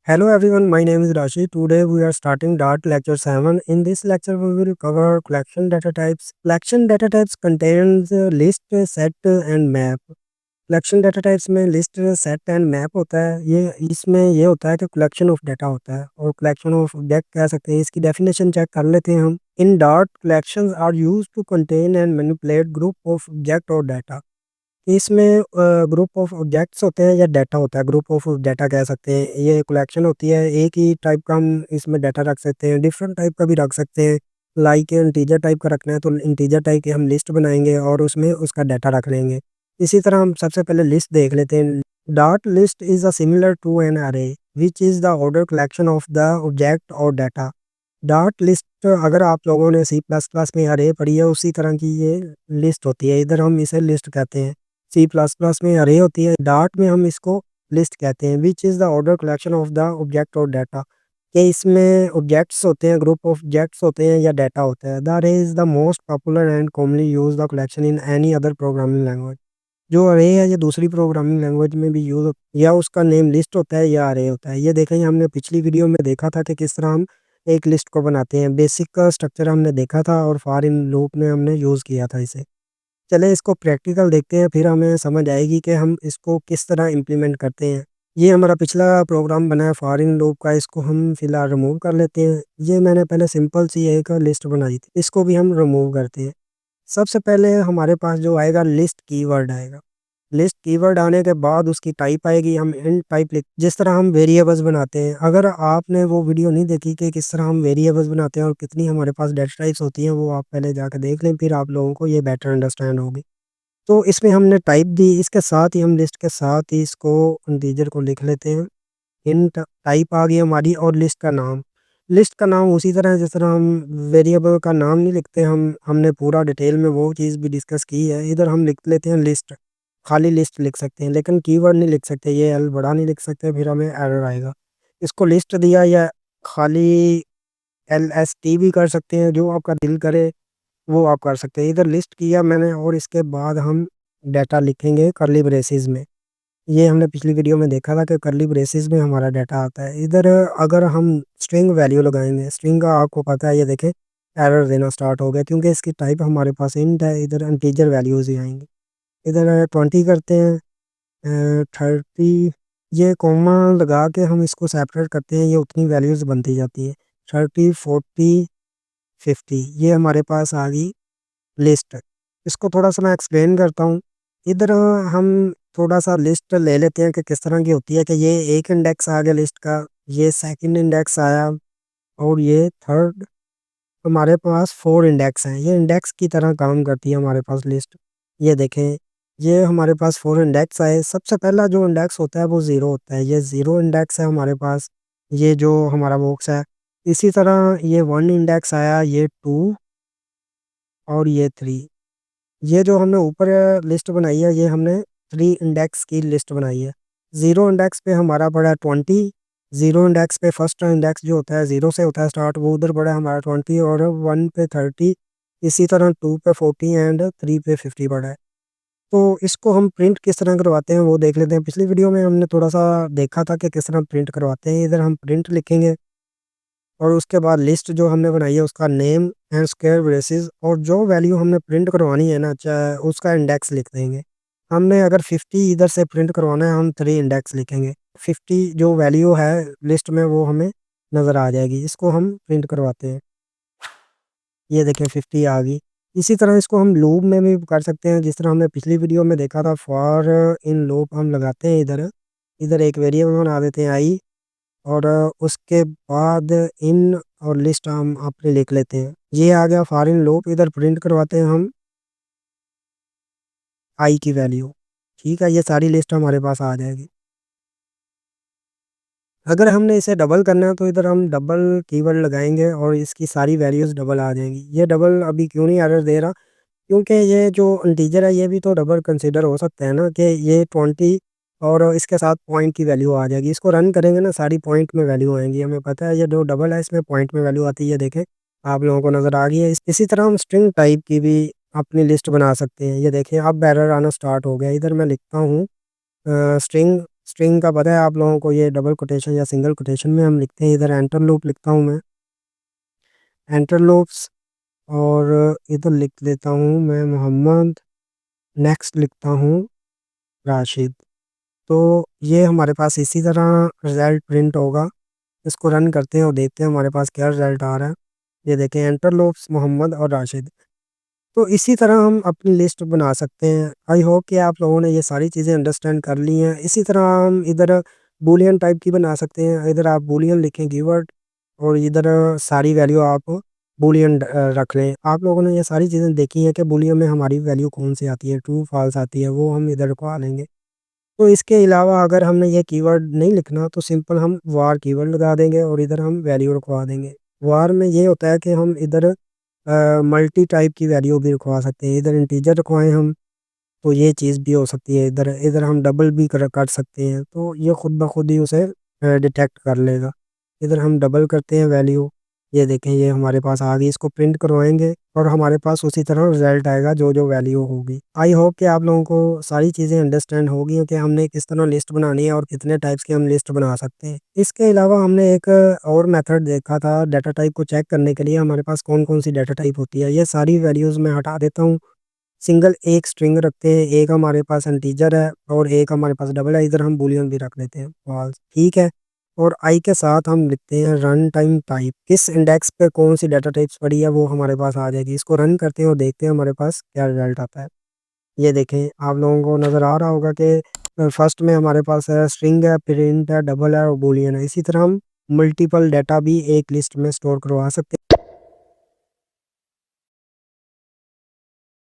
Hello everyone, my name is Rashi. Today we are starting Dart lecture 7. In this lecture we will cover collection data types. Collection data types contains list, set and map. Collection data types में list, set and map होता है। ये इसमें ये होता है कि collection of data होता है और कलेक्शन ऑफ ऑब्जेक्ट कह सकते हैं। इसकी डेफिनेशन चेक कर लेते हैं हम। In Dart collections are used to contain and manipulate group of object और डाटा। इसमें ग्रुप ऑफ ऑब्जेक्ट्स होते हैं या डाटा होता है, ग्रुप ऑफ डाटा कह सकते हैं। ये कलेक्शन होती है, एक ही टाइप का हम इसमें डाटा रख सकते हैं, डिफरेंट टाइप का भी रख सकते हैं। लाइक इंटीजर टाइप का रखना है तो इंटीजर टाइप की हम लिस्ट बनाएंगे और उसमें उसका डाटा रख लेंगे। इसी तरह हम सबसे पहले लिस्ट देख लेते हैं। डॉट list is a similar to an array which is the order collection of the object और डाटा। डॉट लिस्ट अगर आप लोगों ने सी प्लस प्लस में अरे पढ़ी है उसी तरह की ये लिस्ट होती है। इधर हम इसे लिस्ट कहते हैं, सी प्लस प्लस में अरे होती है, डॉट में हम इसको लिस्ट कहते हैं। विच is the order collection of the object और डाटा, कि इसमें ऑब्जेक्ट्स होते हैं, ग्रुप ऑफ ऑब्जेक्ट्स होते हैं या डाटा होता है। द अरे is the most popular and commonly use the collection in any other programming language. जो अरे है ये दूसरी प्रोग्रामिंग लैंग्वेज में भी यूज या उसका नेम लिस्ट होता है या अरे होता है। ये देखें, हमने पिछली वीडियो में देखा था कि किस तरह हम एक लिस्ट को बनाते हैं। बेसिक का स्ट्रक्चर हमने देखा था और फॉर इन लूप में हमने यूज़ किया था इसे। चले इसको प्रैक्टिकल देखते हैं, फिर हमें समझ आएगी कि हम इसको किस तरह इम्प्लीमेंट करते हैं। ये हमारा पिछला प्रोग्राम बना है फॉर इन लूप का, इसको हम फिलहाल रिमूव कर लेते हैं। ये मैंने पहले सिंपल सी एक लिस्ट बनाई थी, इसको भी हम रिमूव करते हैं। सबसे पहले हमारे पास जो आएगा लिस्ट कीवर्ड आएगा। लिस्ट कीवर्ड आने के बाद उसकी टाइप आएगी, हम इंट टाइप लिख, जिस तरह हम वेरिएबल्स बनाते हैं। अगर आपने वो वीडियो नहीं देखी कि किस तरह हम वेरिएबल्स बनाते हैं और कितनी हमारे पास डेटा टाइप्स होती हैं, वो आप पहले जाकर देख लें, फिर आप लोगों को ये बेटर अंडरस्टैंड होगी। तो इसमें हमने टाइप दी, इसके साथ ही हम लिस्ट के साथ ही इसको इंटीजर को लिख लेते हैं। इंट टाइप आ गई हमारी और लिस्ट का नाम। लिस्ट का नाम उसी तरह जिस तरह हम वेरिएबल का नाम नहीं लिखते, हमने पूरा डिटेल में वो चीज़ भी डिस्कस की है। इधर हम लिख लेते हैं लिस्ट, खाली लिस्ट लिख सकते हैं लेकिन कीवर्ड नहीं लिख सकते, ये एल बड़ा नहीं लिख सकते, फिर हमें एरर आएगा। इसको लिस्ट दिया या खाली एल एस टी भी कर सकते हैं, जो आपका दिल करे वो आप कर सकते हैं। इधर लिस्ट किया मैंने और इसके बाद हम डाटा लिखेंगे कर्ली ब्रेसेस में। ये हमने पिछली वीडियो में देखा था कि कर्ली ब्रेसेस में हमारा डाटा आता है। इधर अगर हम स्ट्रिंग वैल्यू लगाएंगे, स्ट्रिंग का आपको पता है, ये देखें एरर देना स्टार्ट हो गया क्योंकि इसकी टाइप हमारे पास इंट है। इधर इंटीजर वैल्यूज़ ही आएंगी। इधर 20 करते हैं, 30, ये कॉमा लगा के हम इसको सेपरेट करते हैं, ये उतनी वैल्यूज़ बनती जाती है। 30, 40, 50, ये हमारे पास आ गई लिस्ट। इसको थोड़ा सा मैं एक्सप्लेन करता हूँ। इधर हम थोड़ा सा लिस्ट ले लेते हैं कि किस तरह की होती है। कि ये एक इंडेक्स आ गया लिस्ट का, ये सेकंड इंडेक्स आया और ये थर्ड, हमारे पास 4 इंडेक्स हैं। ये इंडेक्स की तरह काम करती है हमारे पास लिस्ट। ये देखें, ये हमारे पास 4 इंडेक्स आए। सबसे पहला जो इंडेक्स होता है वो ज़ीरो होता है, ये ज़ीरो इंडेक्स है हमारे पास, ये जो हमारा बॉक्स है। इसी तरह ये 1 इंडेक्स आया, ये 2 और ये 3। ये जो हमने ऊपर लिस्ट बनाई है ये हमने 3 इंडेक्स की लिस्ट बनाई है। ज़ीरो इंडेक्स पे हमारा पड़ा है 20, ज़ीरो इंडेक्स पे फर्स्ट इंडेक्स जो होता है ज़ीरो से होता है स्टार्ट, वो उधर पड़ा है हमारा 20 और 1 पे 30, इसी तरह 2 पे 40 एंड 3 पे 50 पड़ा है। तो इसको हम प्रिंट किस तरह करवाते हैं वो देख लेते हैं। पिछली वीडियो में हमने थोड़ा सा देखा था कि किस तरह प्रिंट करवाते हैं। इधर हम प्रिंट लिखेंगे और उसके बाद लिस्ट जो हमने बनाई है उसका नेम एंड स्क्वायर ब्रेसेस और जो वैल्यू हमने प्रिंट करवानी है ना, चाहे उसका इंडेक्स लिख देंगे। हमने अगर 50 इधर से प्रिंट करवाना है, हम 3 इंडेक्स लिखेंगे। 50 जो वैल्यू है लिस्ट में वो हमें नज़र आ जाएगी। इसको हम प्रिंट करवाते हैं, ये देखें 50 आ गई। इसी तरह इसको हम लूप में भी कर सकते हैं, जिस तरह हमने पिछली वीडियो में देखा था। फॉर इन लूप हम लगाते हैं, इधर इधर एक वेरिएबल बना देते हैं आई, और उसके बाद इन और लिस्ट हम अपने लिख लेते हैं। ये आ गया फॉरेन लूप। इधर प्रिंट करवाते हैं हम आई की वैल्यू। ठीक है, ये सारी लिस्ट हमारे पास आ जाएगी। अगर हमने इसे डबल करना है तो इधर हम डबल कीवर्ड लगाएंगे और इसकी सारी वैल्यूज़ डबल आ जाएंगी। ये डबल अभी क्यों नहीं एरर दे रहा, क्योंकि ये जो इंटीजर है ये भी तो डबल कंसीडर हो सकता है ना, कि ये 20 और इसके साथ पॉइंट की वैल्यू आ जाएगी। इसको रन करेंगे ना, सारी पॉइंट में वैल्यू आएंगी। हमें पता है ये जो डबल है इसमें पॉइंट में वैल्यू आती है, देखें आप लोगों को नज़र आ गई है। इसी तरह हम स्ट्रिंग टाइप की भी अपनी लिस्ट बना सकते हैं। ये देखें अब एरर आना स्टार्ट हो गया। इधर मैं लिखता हूँ स्ट्रिंग स्ट्रिंग का पता है आप लोगों को, ये डबल कोटेशन या सिंगल कोटेशन में हम लिखते हैं। इधर एंटर लूप लिखता हूँ मैं, एंटर लूप्स, और इधर लिख देता हूँ मैं मोहम्मद, नेक्स्ट लिखता हूँ राशिद। तो ये हमारे पास इसी तरह रिजल्ट प्रिंट होगा। इसको रन करते हैं और देखते हैं हमारे पास क्या रिजल्ट आ रहा है। ये देखें, एंटर लूप्स मोहम्मद और राशिद। तो इसी तरह हम अपनी लिस्ट बना सकते हैं। आई होप कि आप लोगों ने ये सारी चीज़ें अंडरस्टैंड कर ली हैं। इसी तरह हम इधर बूलियन टाइप की बना सकते हैं। इधर आप बूलियन लिखें कीवर्ड, और इधर सारी वैल्यू आप बूलियन रख लें। आप लोगों ने ये सारी चीज़ें देखी हैं कि बूलियन में हमारी वैल्यू कौन सी आती है, ट्रू फॉल्स आती है, वो हम इधर को आ लेंगे। तो इसके अलावा अगर हमने ये कीवर्ड नहीं लिखना तो सिंपल हम वार कीवर्ड लगा देंगे और इधर हम वैल्यू रखवा देंगे। वार में ये होता है कि हम इधर मल्टी टाइप की वैल्यू भी रखवा सकते हैं। इधर इंटीजर रखवाएं हम, तो ये चीज़ भी हो सकती है। इधर इधर हम डबल भी कर सकते हैं, तो ये खुद ब खुद ही उसे डिटेक्ट कर लेगा। इधर हम डबल करते हैं वैल्यू, ये देखें ये हमारे पास आ गई। इसको प्रिंट करवाएंगे और हमारे पास उसी तरह रिजल्ट आएगा जो जो वैल्यू होगी। आई होप कि आप लोगों को सारी चीज़ें अंडरस्टैंड होगी कि हमने किस तरह लिस्ट बनानी है और कितने टाइप्स की हम लिस्ट बना सकते हैं। इसके अलावा हमने एक और मेथड देखा था डाटा टाइप को चेक करने के लिए हमारे पास कौन कौन सी डाटा टाइप होती है। ये सारी वैल्यूज़ मैं हटा देता हूँ, सिंगल एक स्ट्रिंग रखते हैं। एक हमारे पास इंटीजर है और एक हमारे पास डबल है। इधर हम बूलियन भी रख लेते हैं, फॉल्स, ठीक है। और आई के साथ हम लिखते हैं रन टाइम टाइप, किस इंडेक्स पे कौन सी डाटा टाइप्स पड़ी है वो हमारे पास आ जाएगी। इसको रन करते हैं और देखते हैं हमारे पास क्या रिजल्ट आता है। ये देखें, आप लोगों को नज़र आ रहा होगा कि फर्स्ट में हमारे पास है स्ट्रिंग है, प्रिंट है, डबल है और बूलियन है। इसी तरह हम मल्टीपल डाटा भी एक लिस्ट में स्टोर करवा सकते हैं।